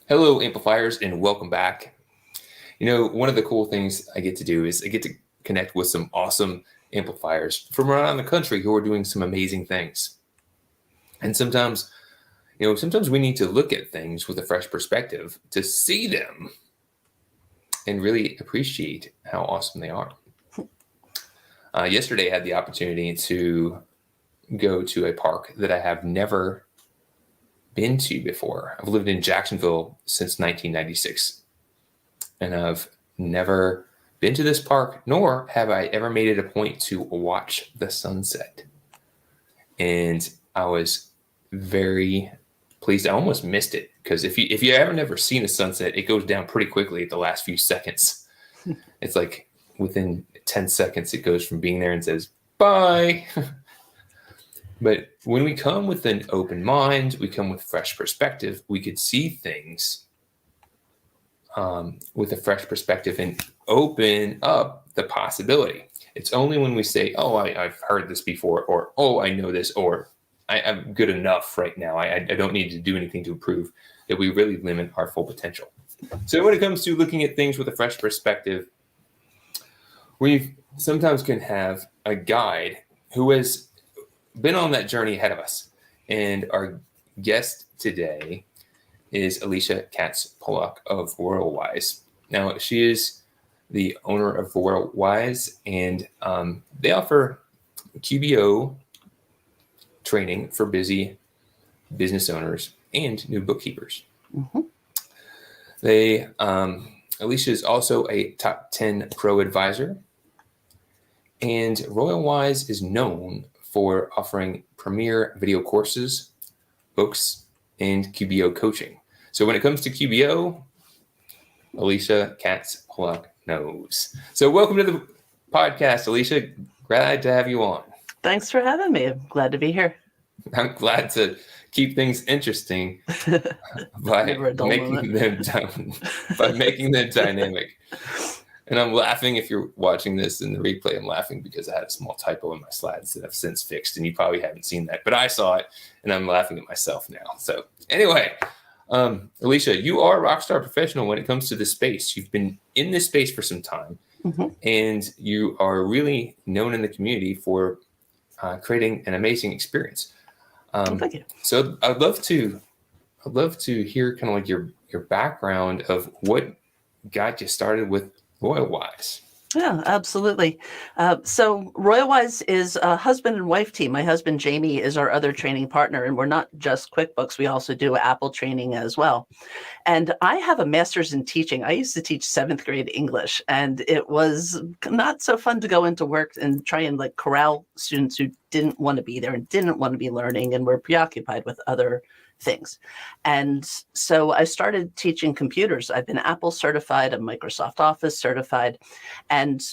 Hello, amplifiers, and welcome back. You know, one of the cool things I get to do is I get to connect with some awesome amplifiers from around the country who are doing some amazing things. And sometimes we need to look at things with a fresh perspective to see them and really appreciate how awesome they are. Yesterday, I had the opportunity to go to a park that I have never been to before. I've lived in Jacksonville since 1996, and I've never been to this park, nor have I ever made it a point to watch the sunset. And I was very pleased. I almost missed it, because if you ever never seen a sunset, it goes down pretty quickly at the last few seconds. It's like within 10 seconds, it goes from being there and says, bye. But when we come with an open mind, we come with fresh perspective, we could see things with a fresh perspective and open up the possibility. It's only when we say, oh, I've heard this before, or, oh, I know this, or I'm good enough right now, I don't need to do anything to improve, that we really limit our full potential. So when it comes to looking at things with a fresh perspective, we sometimes can have a guide who has been on that journey ahead of us. And our guest today is Alicia Katz Pollock of RoyalWise. Now, she is the owner of RoyalWise, and they offer QBO training for busy business owners and new bookkeepers. Mm-hmm. Alicia is also a top 10 pro advisor, and RoyalWise is known for offering premier video courses, books, and QBO coaching. So when it comes to QBO, Alicia Katz Pollock knows. So welcome to the podcast, Alicia. Glad to have you on. Thanks for having me. I'm glad to be here. I'm glad to keep things interesting by making them dynamic. And I'm laughing, if you're watching this in the replay, I'm laughing because I had a small typo in my slides that I've since fixed, and you probably haven't seen that, but I saw it, and I'm laughing at myself now. So anyway, Alicia, you are a rockstar professional when it comes to this space. You've been in this space for some time, mm-hmm. and you are really known in the community for creating an amazing experience. Thank you. So I'd love to hear kind of like your background of what got you started with RoyalWise. Yeah, absolutely. So RoyalWise is a husband and wife team. My husband, Jamie, is our other training partner, and we're not just QuickBooks. We also do Apple training as well. And I have a master's in teaching. I used to teach 7th grade English, and it was not so fun to go into work and try and like corral students who didn't want to be there and didn't want to be learning and were preoccupied with other things. And so I started teaching computers. I've been Apple certified, I'm Microsoft Office certified, and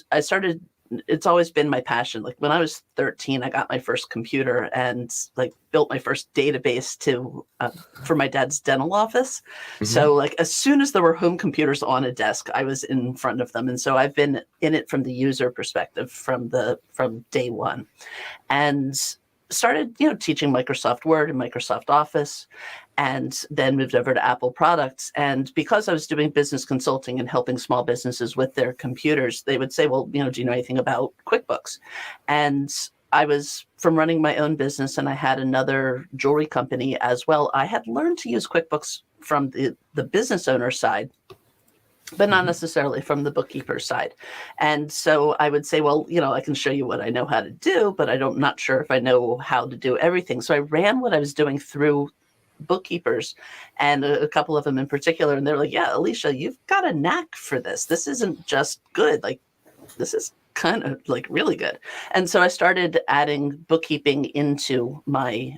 it's always been my passion. Like when I was 13, I got my first computer and like built my first database for my dad's dental office. Mm-hmm. So like as soon as there were home computers on a desk, I was in front of them. And so I've been in it from the user perspective from day one. And started, teaching Microsoft Word and Microsoft Office, and then moved over to Apple products. And because I was doing business consulting and helping small businesses with their computers, they would say, well, do you know anything about QuickBooks? And I was from running my own business, and I had another jewelry company as well. I had learned to use QuickBooks from the business owner side, but not necessarily from the bookkeeper side. And so I would say, well, I can show you what I know how to do, but I'm not sure if I know how to do everything. So I ran what I was doing through bookkeepers, and a couple of them in particular. And they're like, yeah, Alicia, you've got a knack for this. This isn't just good. Like, this is kind of like really good. And so I started adding bookkeeping into my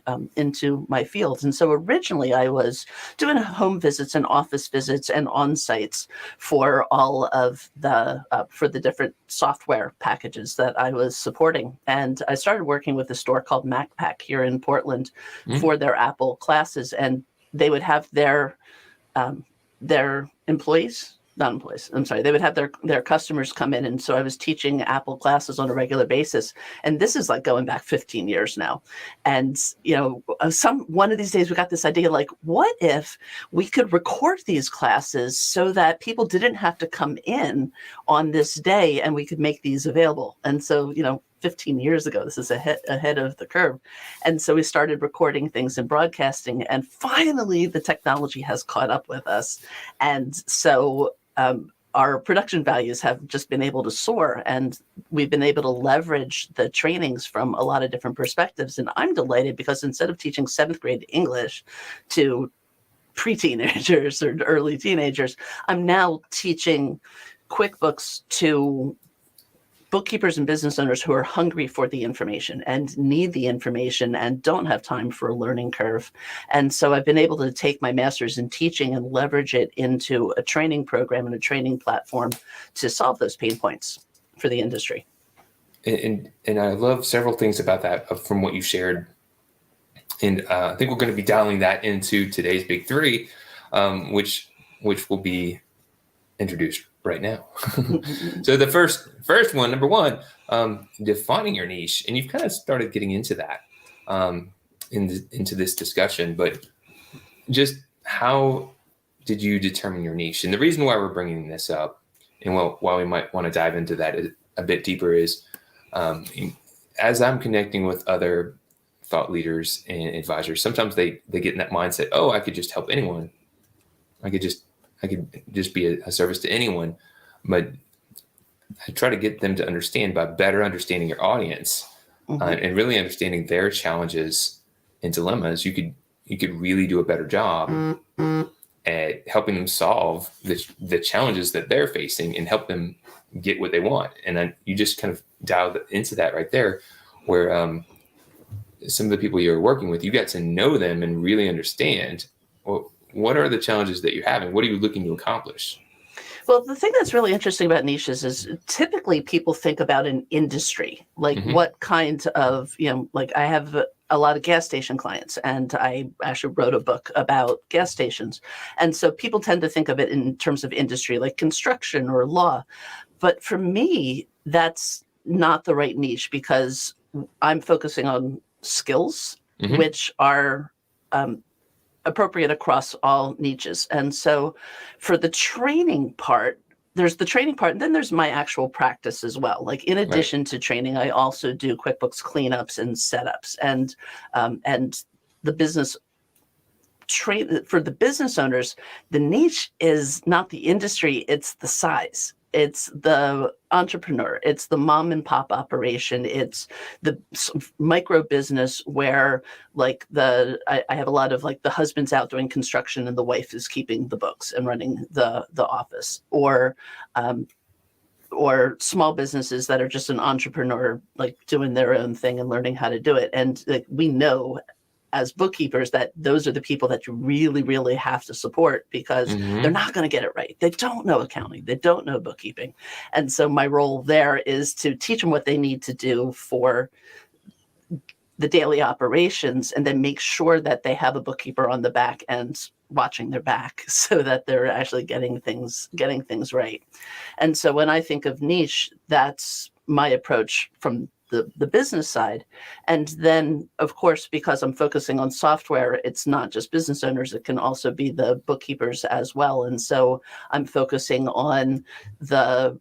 fields. And so originally I was doing home visits and office visits and on-sites for all of for the different software packages that I was supporting. And I started working with a store called MacPack here in Portland for their Apple classes. And they would have their employees not employees. I'm sorry. They would have their customers come in. And so I was teaching Apple classes on a regular basis. And this is like going back 15 years now. And, one of these days we got this idea, like, what if we could record these classes so that people didn't have to come in on this day and we could make these available? And so, 15 years ago, this is ahead of the curve. And so we started recording things and broadcasting, and finally the technology has caught up with us. And so our production values have just been able to soar, and we've been able to leverage the trainings from a lot of different perspectives. And I'm delighted because instead of teaching 7th grade English to pre-teenagers or early teenagers, I'm now teaching QuickBooks to bookkeepers and business owners who are hungry for the information and need the information and don't have time for a learning curve. And so I've been able to take my master's in teaching and leverage it into a training program and a training platform to solve those pain points for the industry. And I love several things about that from what you shared. And I think we're going to be dialing that into today's big three, which will be introduced right now. So the first one, number one, defining your niche. And you've kind of started getting into that into this discussion, but just how did you determine your niche? And the reason why we're bringing this up, and why we might want to dive into that a bit deeper, is as I'm connecting with other thought leaders and advisors, sometimes they get in that mindset, oh, I could just help anyone. I could just be a service to anyone. But I try to get them to understand by better understanding your audience, and really understanding their challenges and dilemmas. You could really do a better job at helping them solve the challenges that they're facing and help them get what they want. And then you just kind of dialed into that right there, where some of the people you're working with, you got to know them and really understand, well, what are the challenges that you're having? What are you looking to accomplish? Well, the thing that's really interesting about niches is typically people think about an industry, like what kind of, like I have a lot of gas station clients, and I actually wrote a book about gas stations. And so people tend to think of it in terms of industry, like construction or law. But for me, that's not the right niche, because I'm focusing on skills, which are appropriate across all niches. And so for the training part, there's the training part, and then there's my actual practice as well. Like in addition to training, I also do QuickBooks cleanups and setups, and the business for the business owners, the niche is not the industry, it's the size. It's the entrepreneur. It's the mom and pop operation. It's the micro business where, like, I have a lot of, like, the husband's out doing construction and the wife is keeping the books and running the office, or small businesses that are just an entrepreneur, like doing their own thing and learning how to do it. And like, we know as bookkeepers that those are the people that you really, really have to support, because they're not going to get it right. They don't know accounting. They don't know bookkeeping. And so my role there is to teach them what they need to do for the daily operations, and then make sure that they have a bookkeeper on the back end watching their back, so that they're actually getting things right. And so when I think of niche, that's my approach from the business side. And then, of course, because I'm focusing on software, it's not just business owners, it can also be the bookkeepers as well. And so I'm focusing on the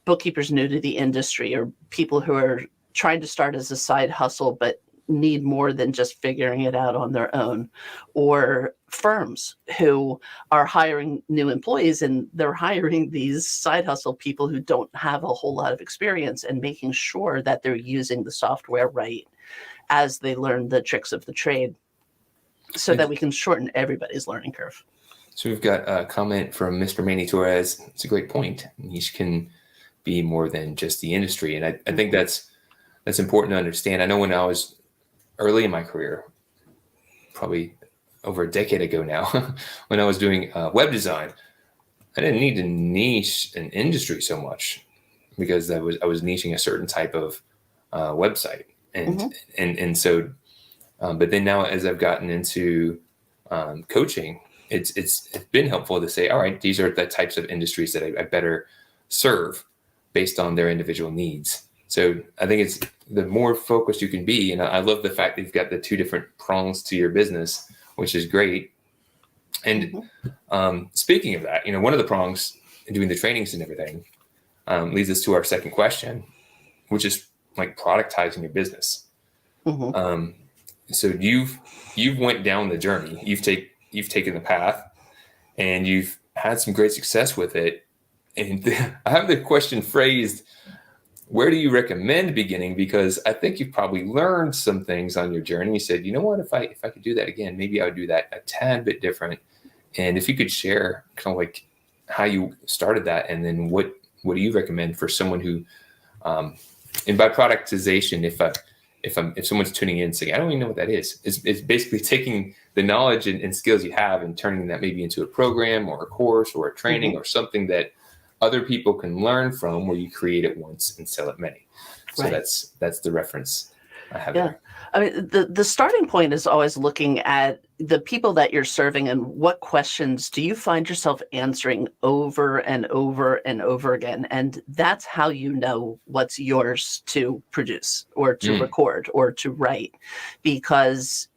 bookkeepers new to the industry, or people who are trying to start as a side hustle but need more than just figuring it out on their own, or firms who are hiring new employees and they're hiring these side hustle people who don't have a whole lot of experience, and making sure that they're using the software right as they learn the tricks of the trade, so that we can shorten everybody's learning curve. So we've got a comment from Mr. Manny Torres. It's a great point. Niche can be more than just the industry. And I think that's important to understand. I know when I was early in my career, probably over a decade ago now, when I was doing web design, I didn't need to niche an industry so much, because I was niching a certain type of website, and so, but then now, as I've gotten into coaching, it's been helpful to say, all right, these are the types of industries that I better serve based on their individual needs. So I think it's the more focused you can be. And I love the fact that you've got the two different prongs to your business, which is great. And speaking of that, one of the prongs in doing the trainings and everything leads us to our second question, which is like productizing your business. So you've went down the journey. You've taken the path, and you've had some great success with it. And I have the question phrased, where do you recommend beginning? Because I think you've probably learned some things on your journey. You said, you know what, if I could do that again, maybe I would do that a tad bit different. And if you could share kind of like how you started that, and then what do you recommend for someone who, and by productization, if someone's tuning in saying, I don't even know what that is, it's basically taking the knowledge and skills you have and turning that maybe into a program or a course or a training or something that other people can learn from, where you create it once and sell it many. So Right. that's the reference I have there. I mean, the starting point is always looking at the people that you're serving and what questions do you find yourself answering over and over and over again. And that's how you know what's yours to produce or to record or to write, because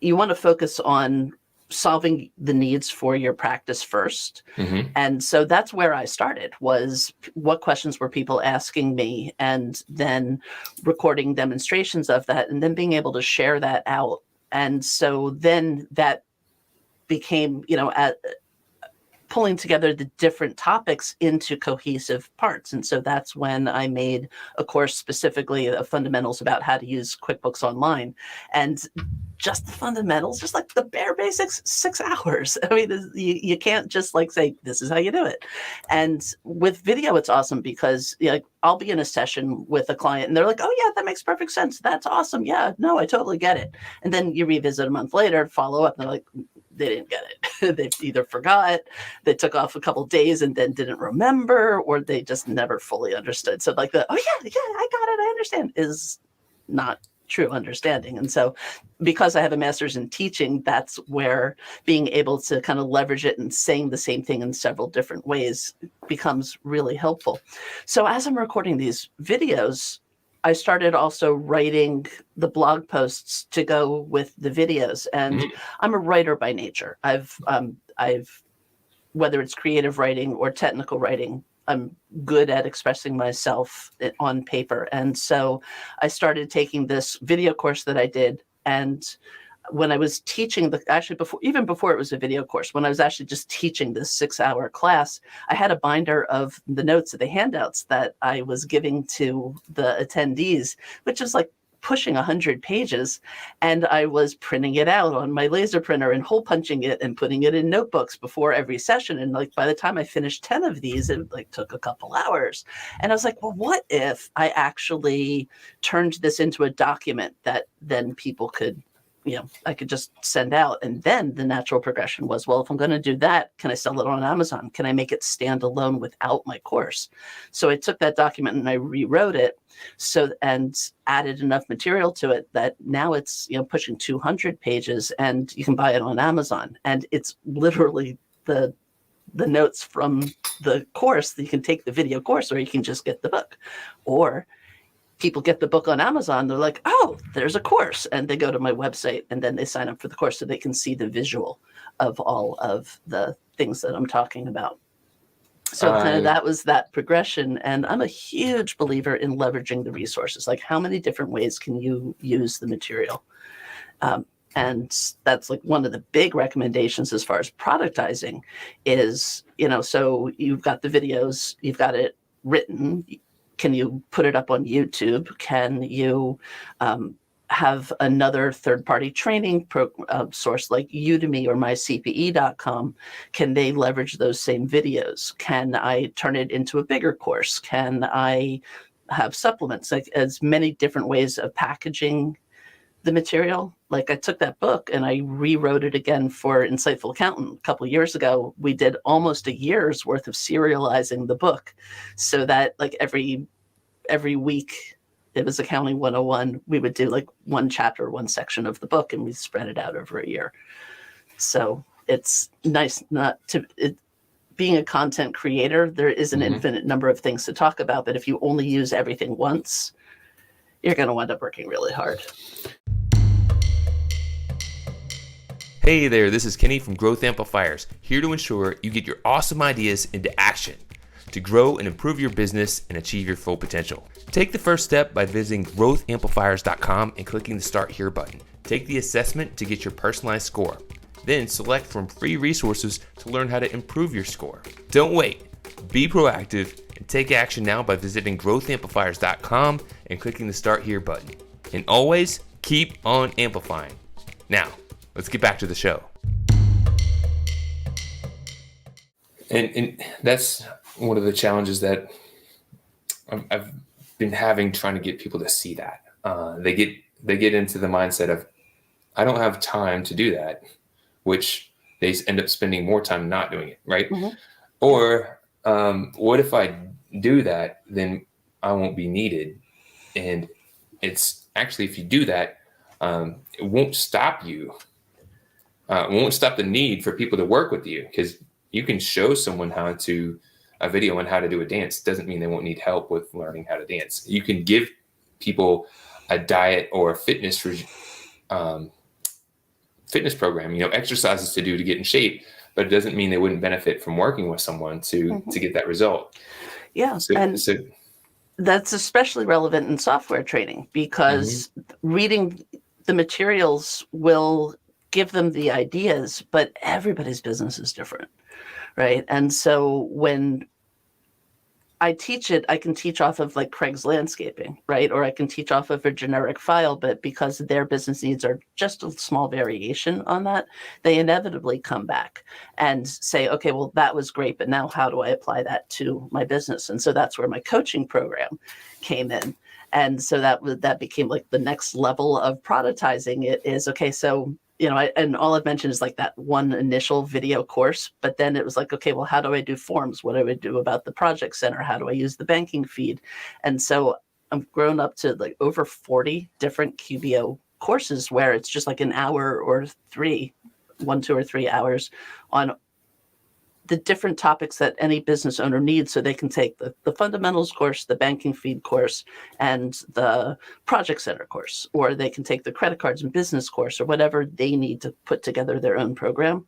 you want to focus on solving the needs for your practice first. And so that's where I started, was what questions were people asking me, and then recording demonstrations of that, and then being able to share that out. And so then that became, pulling together the different topics into cohesive parts. And so that's when I made a course specifically of fundamentals about how to use QuickBooks Online. And just the fundamentals, just like the bare basics, 6 hours. I mean, you can't just like say, this is how you do it. And with video, it's awesome because I'll be in a session with a client and they're like, oh yeah, that makes perfect sense. That's awesome. Yeah, no, I totally get it. And then you revisit a month later, follow up, and they're like, they didn't get it. They either forgot, they took off a couple of days and then didn't remember, or they just never fully understood. So like oh yeah, I got it, I understand, is not true understanding. And so because I have a master's in teaching, that's where being able to kind of leverage it and saying the same thing in several different ways becomes really helpful. So as I'm recording these videos, I started also writing the blog posts to go with the videos. And I'm a writer by nature. I've whether it's creative writing or technical writing, I'm good at expressing myself on paper. And so I started taking this video course that I did. And when I was teaching even before it was a video course, when I was actually just teaching this 6-hour class, I had a binder of the notes of the handouts that I was giving to the attendees, which is like pushing 100 pages. And I was printing it out on my laser printer and hole punching it and putting it in notebooks before every session. And like by the time I finished 10 of these, it like took a couple hours. And I was like, well, what if I actually turned this into a document that then people could, I could just send out? And then the natural progression was, well, if I'm going to do that, can I sell it on Amazon? Can I make it stand alone without my course? So I took that document and I rewrote it and added enough material to it that now it's pushing 200 pages, and you can buy it on Amazon. And it's literally the notes from the course that you can take the video course, or you can just get the book. Or people get the book on Amazon, they're like, oh, there's a course. And they go to my website and then they sign up for the course so they can see the visual of all of the things that I'm talking about. So kind of that was that progression. And I'm a huge believer in leveraging the resources. Like, how many different ways can you use the material? And that's like one of the big recommendations as far as productizing is, so you've got the videos, you've got it written. Can you put it up on YouTube? Can you have another third-party training source like Udemy or mycpe.com? Can they leverage those same videos? Can I turn it into a bigger course? Can I have supplements? Like, as many different ways of packaging the material. Like, I took that book and I rewrote it again for Insightful Accountant a couple of years ago. We did almost a year's worth of serializing the book, so that like every week, it was Accounting 101, we would do like one chapter, one section of the book, and we spread it out over a year. So it's nice not to, being a content creator, there is an infinite number of things to talk about, but if you only use everything once, you're going to wind up working really hard. Hey there, this is Kenny from Growth Amplifiers, here to ensure you get your awesome ideas into action to grow and improve your business and achieve your full potential. Take the first step by visiting growthamplifiers.com and clicking the Start Here button. Take the assessment to get your personalized score. Then select from free resources to learn how to improve your score. Don't wait. Be proactive and take action now by visiting growthamplifiers.com and clicking the Start Here button. And always keep on amplifying. Now, let's get back to the show. And that's one of the challenges that I've been having, trying to get people to see that. They get into the mindset of, I don't have time to do that, which they end up spending more time not doing it, right? Or what if I do that, then I won't be needed. And it's actually, if you do that, it won't stop you. It won't stop the need for people to work with you, because you can show someone a video on how to do a dance. Doesn't mean they won't need help with learning how to dance. You can give people a diet or a fitness program, exercises to do to get in shape, but it doesn't mean they wouldn't benefit from working with someone to get that result. Yeah. So that's especially relevant in software training, because reading the materials will give them the ideas, but everybody's business is different, right? And so when I teach it, I can teach off of like Craig's landscaping, right? Or I can teach off of a generic file, but because their business needs are just a small variation on that, they inevitably come back and say, okay, well, that was great, but now how do I apply that to my business? And so that's where my coaching program came in. And so that became like the next level of productizing it is, okay, so and all I've mentioned is like that one initial video course, but then it was like, okay, well, how do I do forms? What do I do about the project center? How do I use the banking feed? And so I've grown up to like over 40 different QBO courses where it's just like an hour or 1, 2, or 3 hours on the different topics that any business owner needs, so they can take the fundamentals course, the banking feed course, and the project center course, or they can take the credit cards and business course, or whatever they need to put together their own program.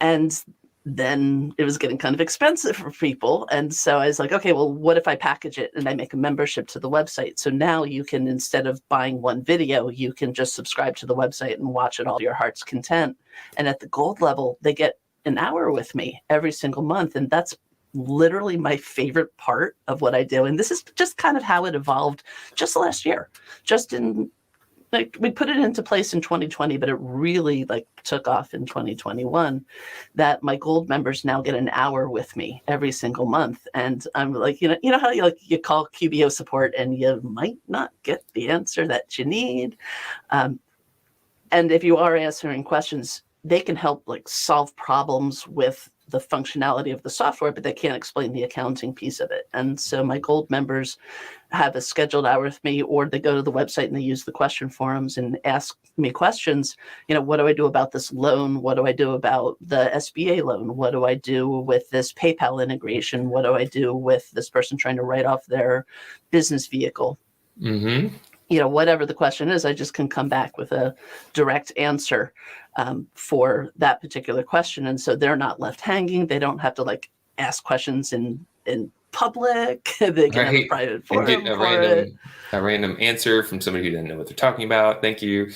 And then it was getting kind of expensive for people. And so I was like, okay, well, what if I package it and I make a membership to the website? So now you can, instead of buying one video, you can just subscribe to the website and watch it all to your heart's content. And at the gold level, they get an hour with me every single month. And that's literally my favorite part of what I do. And this is just kind of how it evolved just last year, we put it into place in 2020, but it really took off in 2021, that my gold members now get an hour with me every single month. And I'm like, you know how you call QBO support and you might not get the answer that you need. And if you are answering questions, they can help solve problems with the functionality of the software, but they can't explain the accounting piece of it. And so my gold members have a scheduled hour with me, or they go to the website and they use the question forums and ask me questions. What do I do about this loan? What do I do about the SBA loan? What do I do with this PayPal integration? What do I do with this person trying to write off their business vehicle? Whatever the question is, I just can come back with a direct answer for that particular question. And so they're not left hanging. They don't have to ask questions in public. They can have a private forum and get a random answer from somebody who doesn't know what they're talking about. Thank you.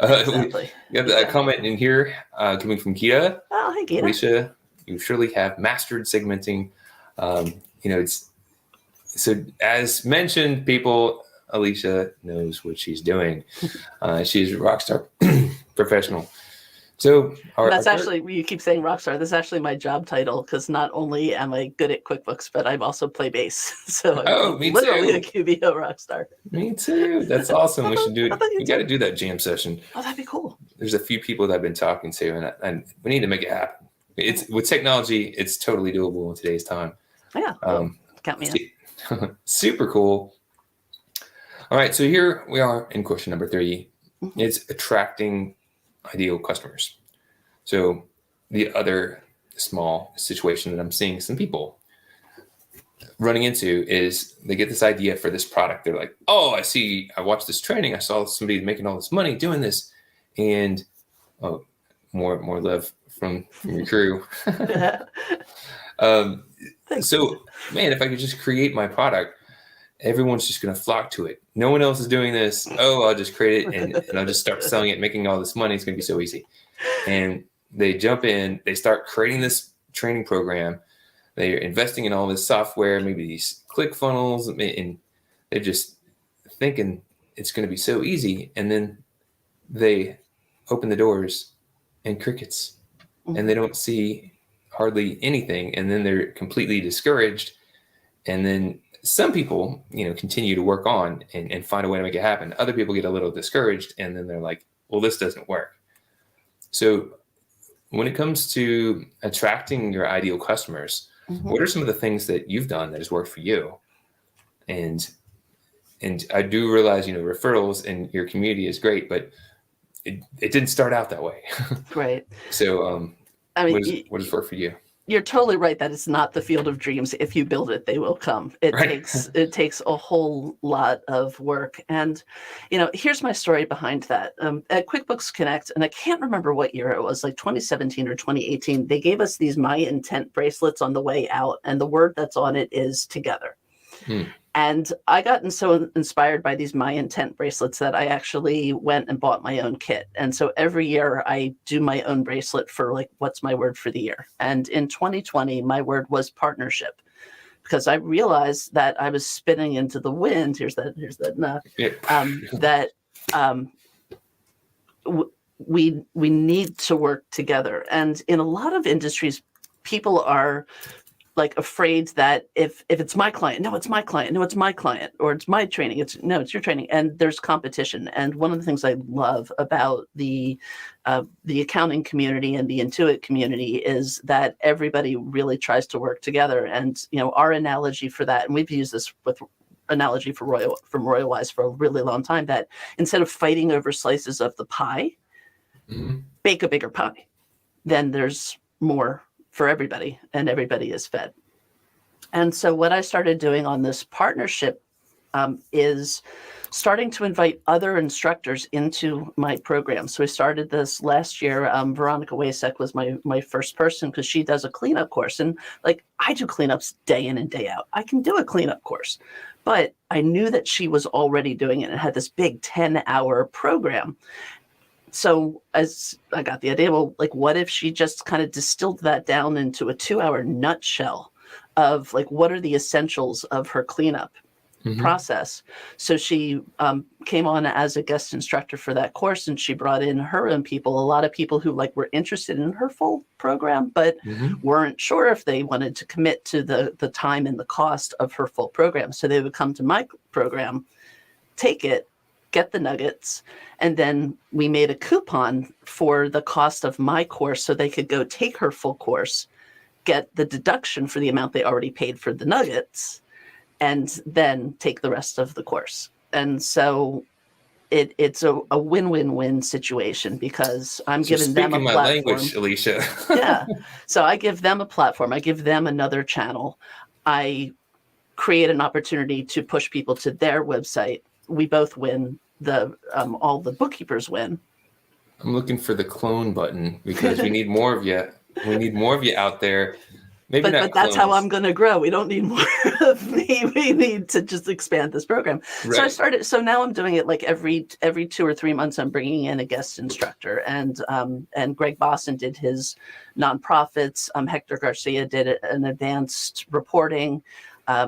Exactly. We have a comment in here coming from Kita. Oh, hey, Kita. Alicia, you surely have mastered segmenting. It's so, as mentioned, Alicia knows what she's doing. She's a rock star professional. So that's actually, you keep saying rock star. That's actually my job title, because not only am I good at QuickBooks, but I also play bass. So I'm literally too. a QBO rock star. Me too. That's awesome. We should do it. You got to do that jam session. Oh, that'd be cool. There's a few people that I've been talking to, and we need to make it happen. It's with technology, it's totally doable in today's time. Yeah. Count me in. Super cool. All right, so here we are in question number 3. It's attracting ideal customers. So the other small situation that I'm seeing some people running into is they get this idea for this product. They're like, oh, I watched this training. I saw somebody making all this money doing this. And more love from your crew. So, man, if I could just create my product, everyone's just going to flock to it. No one else is doing this. Oh, I'll just create it and I'll just start selling it, making all this money. It's going to be so easy. And they jump in, they start creating this training program. They're investing in all this software, maybe these ClickFunnels, and they're just thinking it's going to be so easy. And then they open the doors and crickets, and they don't see hardly anything. And then they're completely discouraged. And then some people, continue to work on and find a way to make it happen. Other people get a little discouraged, and then they're like, well, this doesn't work. So when it comes to attracting your ideal customers, what are some of the things that you've done that has worked for you? And I do realize, referrals in your community is great, but it didn't start out that way. Right. So what has worked for you? You're totally right that it's not the field of dreams. If you build it, they will come. It takes a whole lot of work. And, here's my story behind that. At QuickBooks Connect, and I can't remember what year it was, like 2017 or 2018, they gave us these My Intent bracelets on the way out. And the word that's on it is together. And I got so inspired by these My Intent bracelets that I actually went and bought my own kit. And so every year I do my own bracelet for what's my word for the year. And in 2020, my word was partnership, because I realized that I was spinning into the wind. Here's that we need to work together. And in a lot of industries, people are afraid that if it's my client, no, it's my client, no, it's my client, or it's my training, it's your training, and there's competition. And one of the things I love about the accounting community and the Intuit community is that everybody really tries to work together. And our analogy for that, and we've used this with analogy from RoyalWise for a really long time, that instead of fighting over slices of the pie, bake a bigger pie. Then there's more for everybody, and everybody is fed. And so what I started doing on this partnership is starting to invite other instructors into my program. So we started this last year. Veronica Wasek was my first person, because she does a cleanup course. And I do cleanups day in and day out. I can do a cleanup course. But I knew that she was already doing it and had this big 10-hour program. So as I got the idea, well, what if she just kind of distilled that down into a 2-hour nutshell of what are the essentials of her cleanup process? So she came on as a guest instructor for that course, and she brought in her own people, a lot of people who were interested in her full program, but weren't sure if they wanted to commit to the time and the cost of her full program. So they would come to my program, take it, get the nuggets, and then we made a coupon for the cost of my course, so they could go take her full course, get the deduction for the amount they already paid for the nuggets, and then take the rest of the course. And so it's a win-win-win situation, because I'm giving them a platform. Speaking my language, Alicia. Yeah. So I give them a platform. I give them another channel. I create an opportunity to push people to their website. We both win. All the bookkeepers win. I'm looking for the clone button, because we need more of you. We need more of you out there. Maybe but that's how I'm going to grow. We don't need more of me. We need to just expand this program. Right. So now I'm doing it every 2 or 3 months. I'm bringing in a guest instructor, and Greg Boston did his nonprofits. Hector Garcia did an advanced reporting.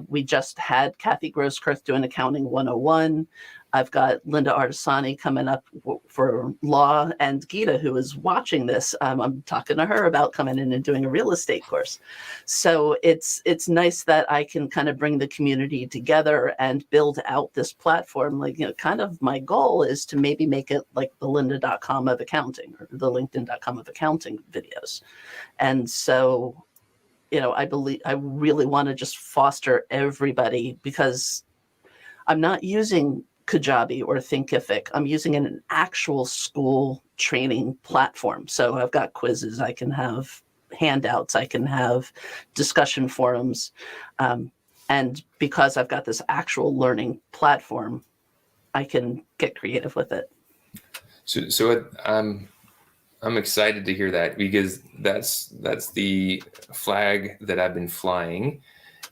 We just had Kathy Grosskirth doing Accounting 101. I've got Linda Artisani coming up for law, and Gita, who is watching this, I'm talking to her about coming in and doing a real estate course. So it's nice that I can kind of bring the community together and build out this platform. Kind of my goal is to maybe make it like the lynda.com of accounting, or the linkedin.com of accounting videos. And so, I really want to just foster everybody, because I'm not using Kajabi or Thinkific. I'm using an actual school training platform. So I've got quizzes, I can have handouts, I can have discussion forums. And because I've got this actual learning platform, I can get creative with it. So I'm excited to hear that, because that's the flag that I've been flying.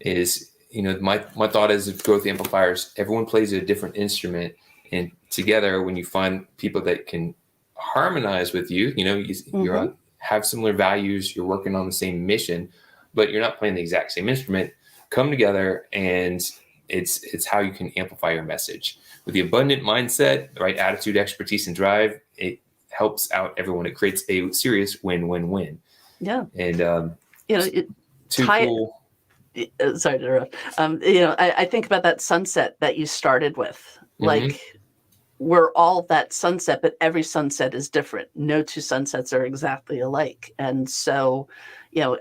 Is, my thought is, of growth amplifiers, everyone plays a different instrument, and together, when you find people that can harmonize with you, you're have similar values, you're working on the same mission, but you're not playing the exact same instrument, come together, and it's how you can amplify your message with the abundant mindset, the right attitude, expertise, and drive. It helps out everyone. It creates a serious win-win-win. Yeah. And too cool. Sorry to interrupt. I think about that sunset that you started with. Like, we're all that sunset, but every sunset is different. No two sunsets are exactly alike. And so,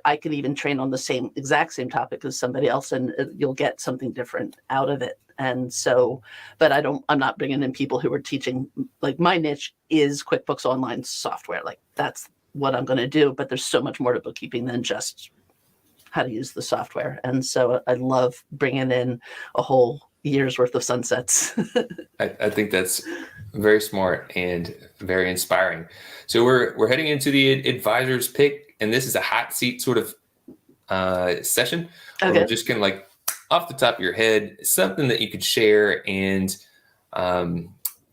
I could even train on the exact same topic as somebody else, and you'll get something different out of it. And so, but I'm not bringing in people who are teaching, like, my niche is QuickBooks Online software. Like, that's what I'm going to do. But there's so much more to bookkeeping than just how to use the software. And so I love bringing in a whole year's worth of sunsets. I think that's very smart and very inspiring. So we're heading into the advisor's pick, and this is a hot seat sort of session. Okay. We're just going to, like, off the top of your head, something that you could share, and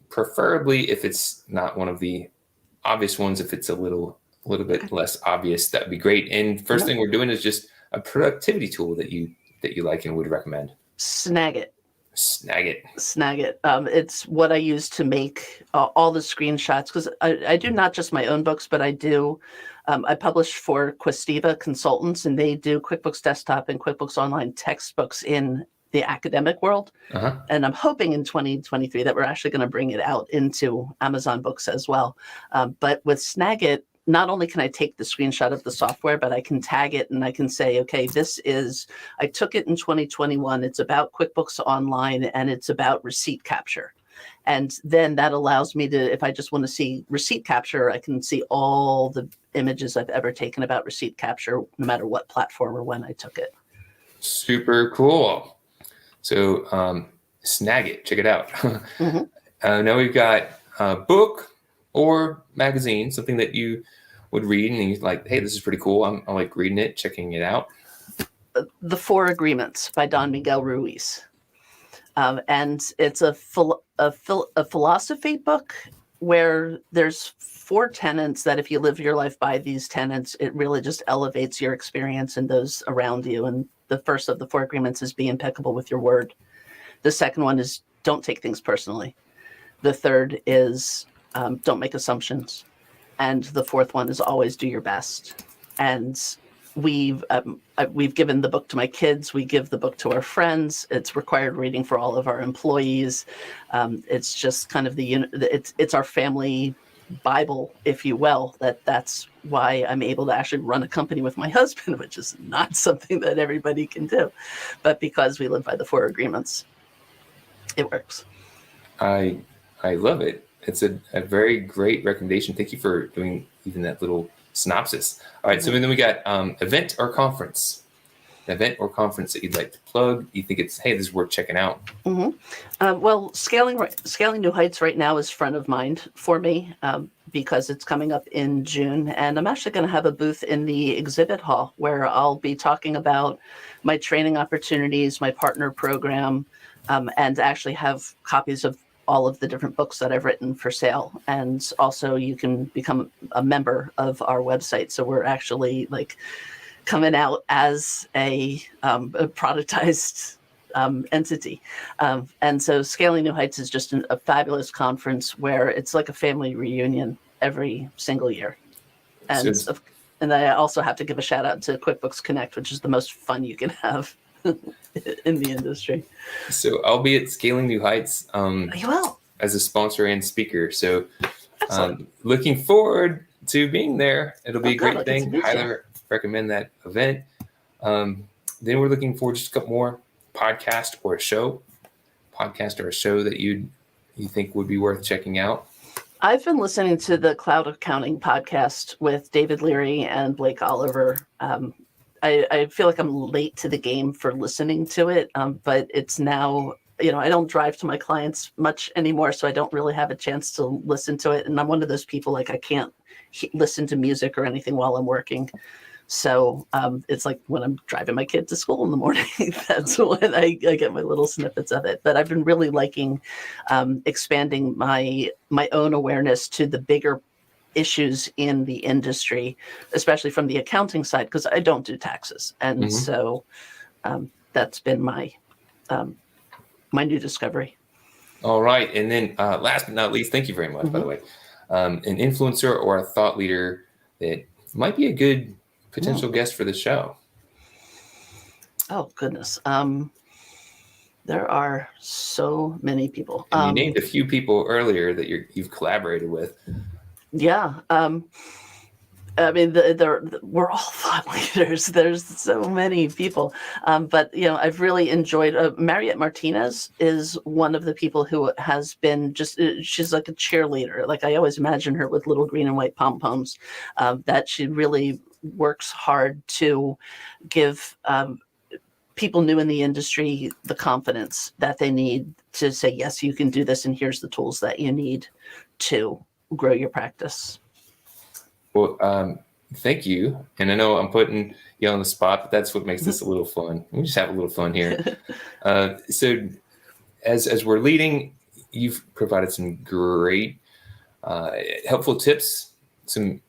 preferably, if it's not one of the obvious ones, if it's a little bit less obvious, that would be great. And first thing we're doing is just a productivity tool that you like and would recommend. Snagit. Snagit. It's what I use to make all the screenshots, because I do not just my own books, but I do. I publish for Questiva Consultants, and they do QuickBooks Desktop and QuickBooks Online textbooks in the academic world. And I'm hoping in 2023 that we're actually going to bring it out into Amazon Books as well. But with Snagit, not only can I take the screenshot of the software, but I can tag it, and I can say, okay, I took it in 2021. It's about QuickBooks Online, and it's about receipt capture. And then that allows me to, if I just want to see receipt capture, I can see all the images I've ever taken about receipt capture, no matter what platform or when I took it. Super cool. So Snagit, check it out. Now we've got a book or magazine, something that you would read and you're like, hey, this is pretty cool. I like reading it, checking it out. The 4 Agreements by Don Miguel Ruiz. And it's a philosophy book where there's 4 tenets that if you live your life by these tenets, it really just elevates your experience and those around you. And the first of the 4 agreements is be impeccable with your word. The second one is don't take things personally. The third is don't make assumptions. And the fourth one is always do your best. And we've given the book to my kids. We give the book to our friends. It's required reading for all of our employees. It's just kind of it's our family Bible, if you will. That's why I'm able to actually run a company with my husband, which is not something that everybody can do. But because we live by the 4 agreements, it works. I love it. It's a very great recommendation. Thank you for doing even that little synopsis. All right, so then we got event or conference. An event or conference that you'd like to plug. You think this is worth checking out. Well, scaling new heights right now is front of mind for me because it's coming up in June, and I'm actually going to have a booth in the exhibit hall where I'll be talking about my training opportunities, my partner program, and actually have copies of all of the different books that I've written for sale. And also you can become a member of our website. So we're actually coming out as a productized entity. And so Scaling New Heights is just a fabulous conference where it's like a family reunion every single year. And I also have to give a shout out to QuickBooks Connect, which is the most fun you can have in the industry. So I'll be at Scaling New Heights You will. As a sponsor and speaker. So looking forward to being there. It'll be a great thing. Highly recommend that event. Then we're looking forward to just a couple more podcast or a show that you'd you think would be worth checking out? I've been listening to the Cloud Accounting podcast with David Leary and Blake Oliver. I feel like I'm late to the game for listening to it, but it's now, I don't drive to my clients much anymore, so I don't really have a chance to listen to it. And I'm one of those people, like, I can't listen to music or anything while I'm working. So it's like when I'm driving my kid to school in the morning, that's when I get my little snippets of it. But I've been really liking expanding my own awareness to the bigger issues in the industry, especially from the accounting side, because I don't do taxes. And so that's been my new discovery. All right. And then last but not least, thank you very much, by the way, an influencer or a thought leader that might be a good potential guest for the show. Oh, goodness. There are so many people. And you named a few people earlier that you've collaborated with. Yeah. I mean, we're all thought leaders. There's so many people. But, I've really enjoyed Mariette Martinez is one of the people who has been she's like a cheerleader. Like, I always imagine her with little green and white pom-poms, that she really works hard to give people new in the industry the confidence that they need to say, yes, you can do this, and here's the tools that you need to grow your practice. Well, thank you. And I know I'm putting you on the spot, but that's what makes this a little fun. We just have a little fun here. So as we're leading, you've provided some great, helpful tips, some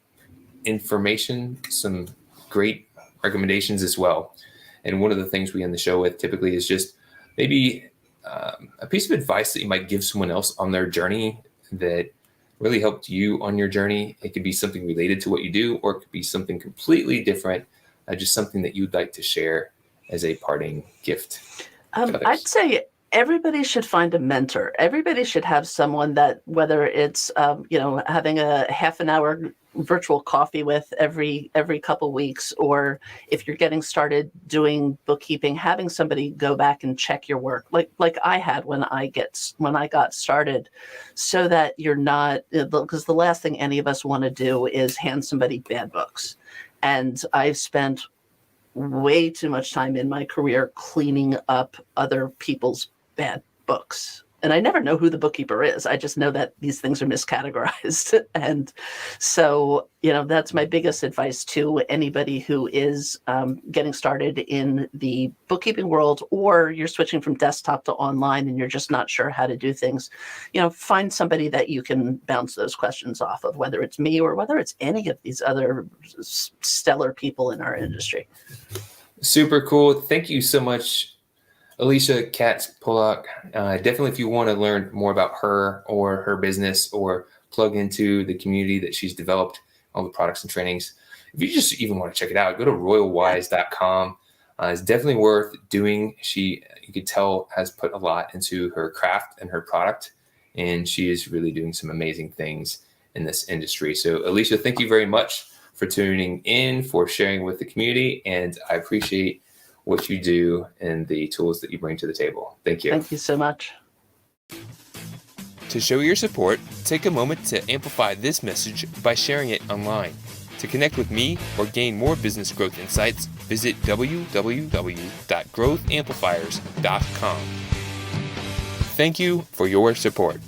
information, some great recommendations as well. And one of the things we end the show with typically is just maybe a piece of advice that you might give someone else on their journey that really helped you on your journey. It could be something related to what you do, or it could be something completely different, just something that you'd like to share as a parting gift. I'd say everybody should find a mentor. Everybody should have someone that, whether it's having a half an hour virtual coffee with every couple weeks, or if you're getting started doing bookkeeping, having somebody go back and check your work, like I had when I got started, so that you're not, because the last thing any of us want to do is hand somebody bad books. And I've spent way too much time in my career cleaning up other people's bad books. And I never know who the bookkeeper is. I just know that these things are miscategorized. And so, that's my biggest advice to anybody who is getting started in the bookkeeping world, or you're switching from desktop to online and you're just not sure how to do things. Find somebody that you can bounce those questions off of, whether it's me or whether it's any of these other stellar people in our industry. Super cool. Thank you so much, Alicia Katz Pollock. Definitely, if you want to learn more about her or her business, or plug into the community that she's developed, all the products and trainings, if you just even want to check it out, go to royalwise.com. It's definitely worth doing. She, you could tell, has put a lot into her craft and her product, and she is really doing some amazing things in this industry. So, Alicia, thank you very much for tuning in, for sharing with the community, and I appreciate what you do and the tools that you bring to the table. Thank you. Thank you so much. To show your support, take a moment to amplify this message by sharing it online. To connect with me or gain more business growth insights, visit www.growthamplifiers.com. Thank you for your support.